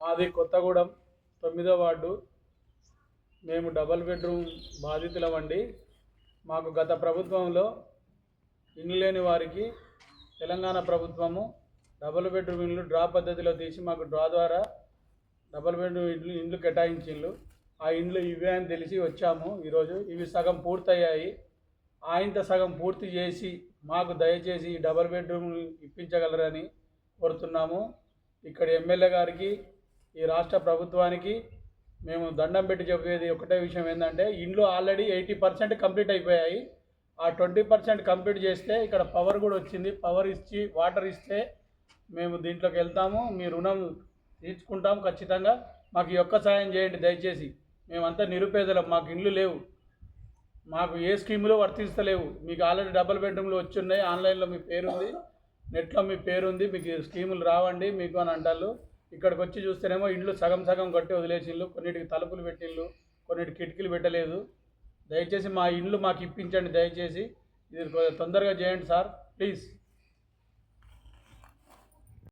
మాది కొత్తగూడెం 9వ వార్డు. మేము double bedroom బాధితులమండి. మాకు గత ప్రభుత్వంలో ఇల్లు లేని వారికి తెలంగాణ ప్రభుత్వము డబల్ బెడ్రూమ్ ఇల్లు డ్రా పద్ధతిలో తీసి మాకు డ్రా ద్వారా డబల్ బెడ్రూమ్ ఇండ్లు కేటాయించిండ్రు. ఆ ఇండ్లు ఇవే అని తెలిసి వచ్చాము ఈరోజు. ఇవి సగం పూర్తయ్యాయి. ఆయంత సగం పూర్తి చేసి మాకు దయచేసి డబల్ బెడ్రూమ్ ఇప్పించగలరని కోరుతున్నాము. ఇక్కడ ఎమ్మెల్యే గారికి, ఈ రాష్ట్ర ప్రభుత్వానికి మేము దండం పెట్టి చెప్పేది ఒకటే విషయం ఏంటంటే, ఇండ్లు ఆల్రెడీ 80% కంప్లీట్ అయిపోయాయి. ఆ 20% కంప్లీట్ చేస్తే ఇక్కడ పవర్ కూడా వచ్చింది. పవర్ ఇచ్చి వాటర్ ఇస్తే మేము దీంట్లోకి వెళ్తాము. మీ రుణం తీర్చుకుంటాం ఖచ్చితంగా. మాకు ఈ ఒక్క సాయం చేయండి దయచేసి. మేమంతా నిరుపేదలం, మాకు ఇండ్లు లేవు, మాకు ఏ స్కీములు వర్తిస్తలేవు. మీకు ఆల్రెడీ డబుల్ బెడ్రూమ్లు వచ్చున్నాయి, ఆన్లైన్లో మీ పేరుంది, నెట్లో మీ పేరుంది, మీకు స్కీములు రావండి మీకు అని అంటారు. ఇక్కడికి వచ్చి చూస్తేనేమో ఇండ్లు సగం సగం కట్టి వదిలేసిళ్ళు, కొన్నిటికి తలుపులు పెట్టిళ్ళు, కొన్నిటికి కిటికీలు పెట్టలేదు. దయచేసి మా ఇండ్లు మాకు ఇప్పించండి దయచేసి. ఇది తొందరగా చేయండి సార్, ప్లీజ్.